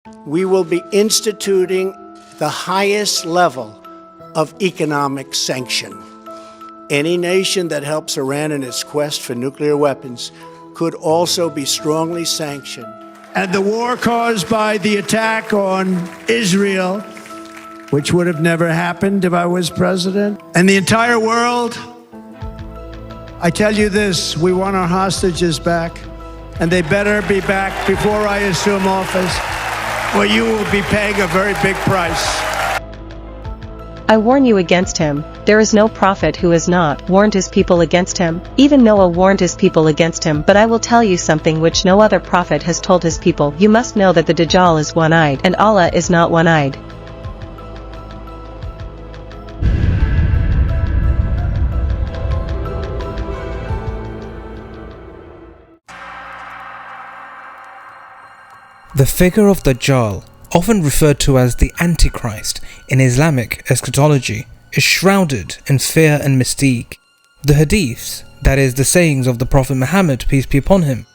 We will be instituting the highest level of economic sanction. Any nation that helps Iran in its quest for nuclear weapons could also be strongly sanctioned. And the war caused by the attack on Israel, which would have never happened if I was president, and the entire world, I tell you this, we want our hostages back, and they better be back before I assume office, or you will be paying a very big price. I warn you against him. There is no prophet who has not warned his people against him. Even Noah warned his people against him. But I will tell you something which no other prophet has told his people. You must know that the Dajjal is one-eyed, and Allah is not one-eyed. The figure of Dajjal, often referred to as the Antichrist in Islamic eschatology, is shrouded in fear and mystique. The hadiths, that is, the sayings of the Prophet Muhammad, peace be upon him,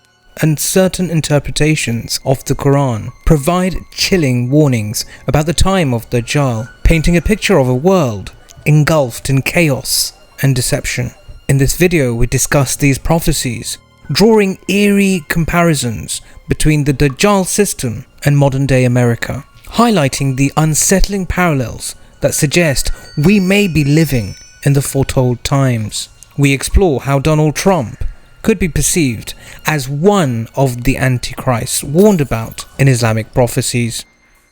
and certain interpretations of the Quran provide chilling warnings about the time of Dajjal, painting a picture of a world engulfed in chaos and deception. In this video we discuss these prophecies, drawing eerie comparisons between the Dajjal system and modern-day America, highlighting the unsettling parallels that suggest we may be living in the foretold times. We explore how Donald Trump could be perceived as one of the Antichrists warned about in Islamic prophecies.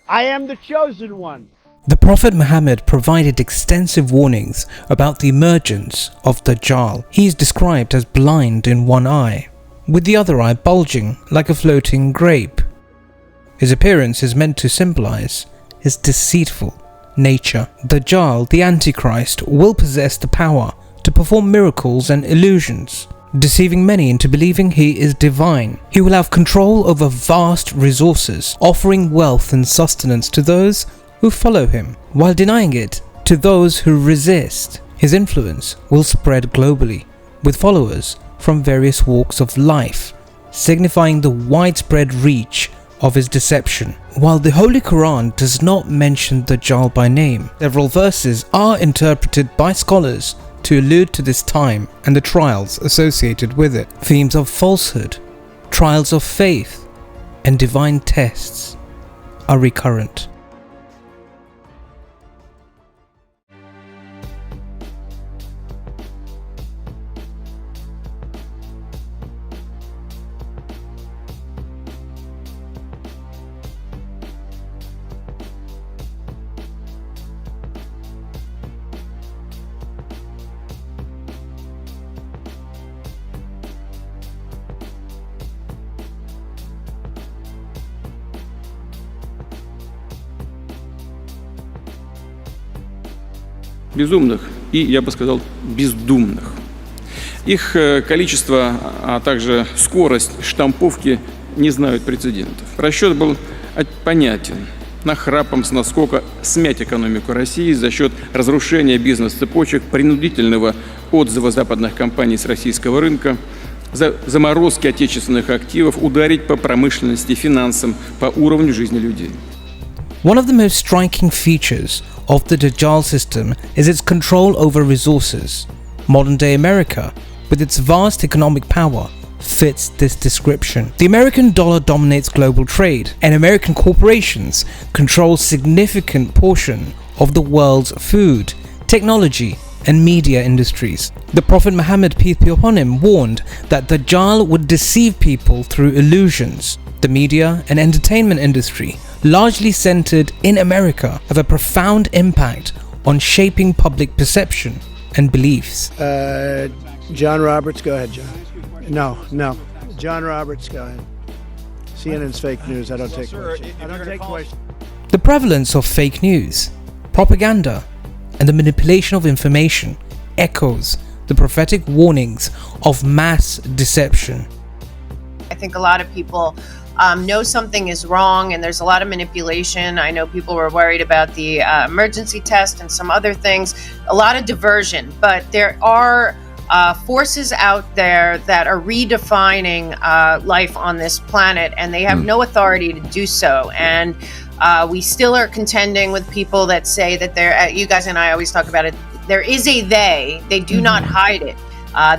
I am the chosen one. The Prophet Muhammad provided extensive warnings about the emergence of Dajjal. He is described as blind in one eye, with the other eye bulging like a floating grape. His appearance is meant to symbolize his deceitful nature. Dajjal, the Antichrist, will possess the power to perform miracles and illusions, deceiving many into believing he is divine. He will have control over vast resources, offering wealth and sustenance to those who follow him, while denying it to those who resist. His influence will spread globally, with followers from various walks of life, signifying the widespread reach of his deception. While the Holy Quran does not mention Dajjal by name, several verses are interpreted by scholars to allude to this time and the trials associated with it. Themes of falsehood, trials of faith, and divine tests are recurrent. Безумных и, я бы сказал, бездумных. Их количество, а также скорость штамповки не знают прецедентов. Расчет был понятен. Нахрапом с наскока смять экономику России за счет разрушения бизнес-цепочек, принудительного отзыва западных компаний с российского рынка, заморозки отечественных активов, ударить по промышленности, финансам, по уровню жизни людей. One of the most striking features of the Dajjal system is its control over resources. Modern-day America, with its vast economic power, fits this description. The American dollar dominates global trade, and American corporations control a significant portion of the world's food, technology, and media industries. The Prophet Muhammad, peace be upon him, warned that Dajjal would deceive people through illusions. The media and entertainment industry, largely centered in America, have a profound impact on shaping public perception and beliefs. John Roberts, go ahead, John. No. John Roberts, go ahead. CNN's fake news. I don't take questions. I don't take questions. The prevalence of fake news, propaganda, and the manipulation of information echoes the prophetic warnings of mass deception. I think a lot of people know something is wrong, and there's a lot of manipulation. I know people were worried about the emergency test and some other things, a lot of diversion, but there are forces out there that are redefining life on this planet, and they have no authority to do so. And we still are contending with people that say that they're, you guys and I always talk about it, there is a they do not hide it.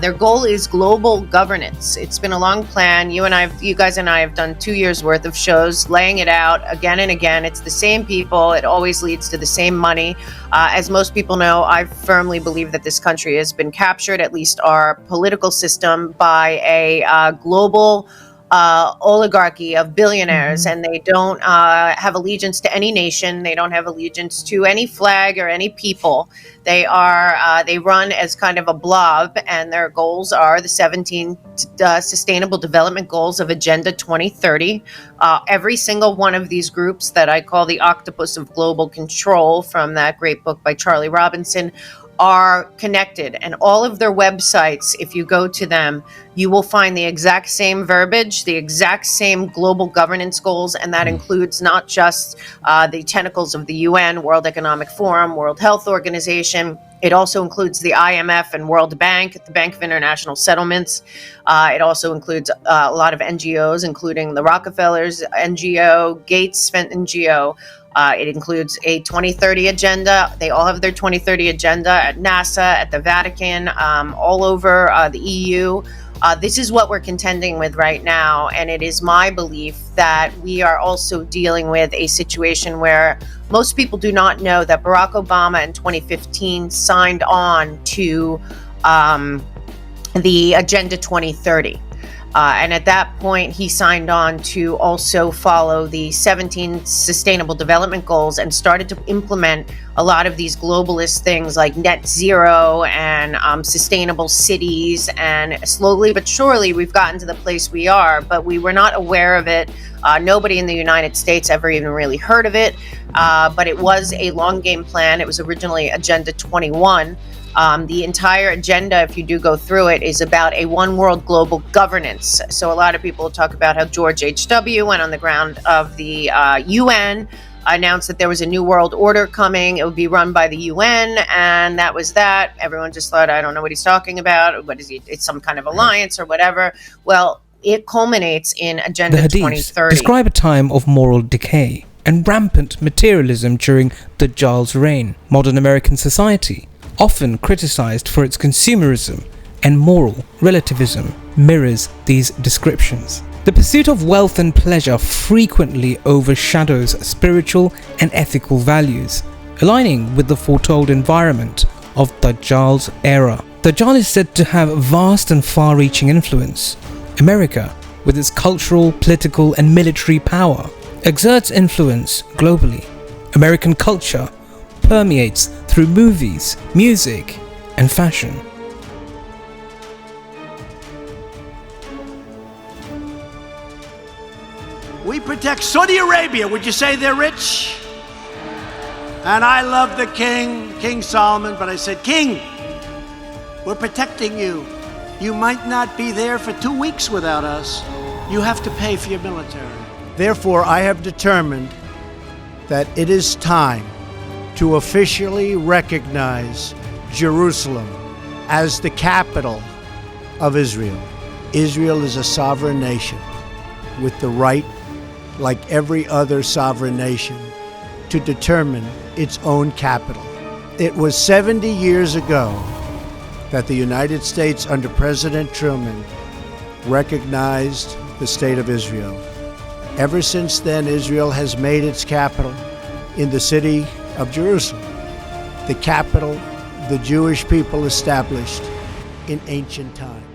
Their goal is global governance. It's been a long plan. You guys and I have done 2 years worth of shows laying it out again and again. It's the same people. It always leads to the same money. As most people know, I firmly believe that this country has been captured, at least our political system, by a global oligarchy of billionaires, and they don't have allegiance to any nation. They don't have allegiance to any flag or any people. They run as kind of a blob, and their goals are the 17 Sustainable Development Goals of Agenda 2030. Every single one of these groups that I call the octopus of global control, from that great book by Charlie Robinson, are connected, and all of their websites, if you go to them, you will find the exact same verbiage, the exact same global governance goals, and that includes not just the tentacles of the UN, World Economic Forum, World Health Organization. It also includes the IMF and World Bank, the Bank of International Settlements. It also includes a lot of NGOs, including the Rockefellers NGO, Gates NGO. It includes a 2030 agenda. They all have their 2030 agenda at NASA, at the Vatican, all over the EU. This is what we're contending with right now. And it is my belief that we are also dealing with a situation where most people do not know that Barack Obama in 2015 signed on to the Agenda 2030. And at that point, he signed on to also follow the 17 Sustainable Development Goals and started to implement a lot of these globalist things like net zero and sustainable cities. And slowly but surely, we've gotten to the place we are, but we were not aware of it. Nobody in the United States ever even really heard of it, but it was a long game plan. It was originally Agenda 21. The entire agenda, if you do go through it, is about a one world global governance. So a lot of people talk about how George H.W. went on the ground of the UN, announced that there was a new world order coming. It would be run by the UN, and that was that. Everyone just thought, I don't know what he's talking about. What is he? It's some kind of alliance or whatever. Well, it culminates in Agenda The Hadiths 2030. describe a time of moral decay and rampant materialism during Dajjal's reign. Modern American society, often criticized for its consumerism and moral relativism, mirrors these descriptions. The pursuit of wealth and pleasure frequently overshadows spiritual and ethical values, aligning with the foretold environment of Dajjal's era. Dajjal is said to have vast and far-reaching influence. America, with its cultural, political, and military power, exerts influence globally. American culture permeates through movies, music, and fashion. We protect Saudi Arabia. Would you say they're rich? And I love the king, King Solomon, but I said, King, we're protecting you. You might not be there for 2 weeks without us. You have to pay for your military. Therefore, I have determined that it is time to officially recognize Jerusalem as the capital of Israel. Israel is a sovereign nation with the right, like every other sovereign nation, to determine its own capital. It was 70 years ago that the United States under President Truman recognized the state of Israel. Ever since then, Israel has made its capital in the city of Jerusalem, the capital the Jewish people established in ancient times.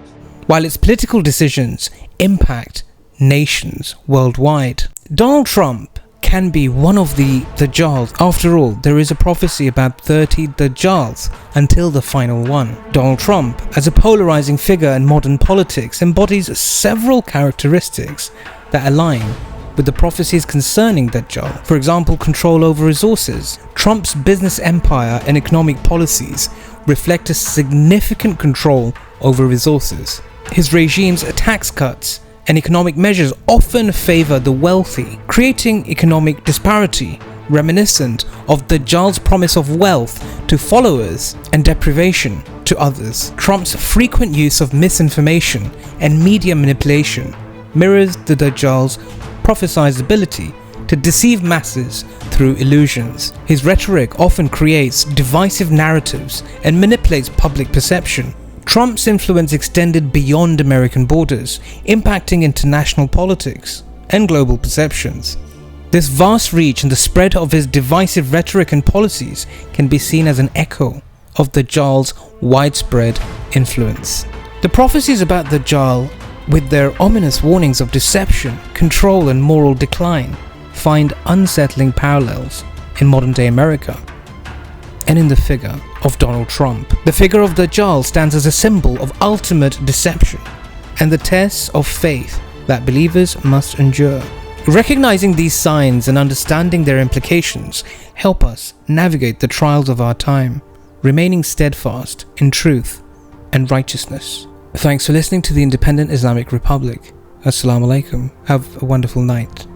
While its political decisions impact nations worldwide, Donald Trump can be one of the Dajjals. After all, there is a prophecy about 30 Dajjals until the final one. Donald Trump, as a polarizing figure in modern politics, embodies several characteristics that align with the prophecies concerning Dajjal. For example, control over resources. Trump's business empire and economic policies reflect a significant control over resources. His regime's tax cuts and economic measures often favor the wealthy, creating economic disparity, reminiscent of Dajjal's promise of wealth to followers and deprivation to others. Trump's frequent use of misinformation and media manipulation mirrors the Dajjal's prophesied ability to deceive masses through illusions. His rhetoric often creates divisive narratives and manipulates public perception. Trump's influence extended beyond American borders, impacting international politics and global perceptions. This vast reach and the spread of his divisive rhetoric and policies can be seen as an echo of Dajjal's widespread influence. The prophecies about Dajjal, with their ominous warnings of deception, control and moral decline, find unsettling parallels in modern-day America and in the figure of Donald Trump. The figure of Dajjal stands as a symbol of ultimate deception and the tests of faith that believers must endure. Recognizing these signs and understanding their implications help us navigate the trials of our time, remaining steadfast in truth and righteousness. Thanks for listening to the Independent Islamic Republic. Assalamu alaikum. Have a wonderful night.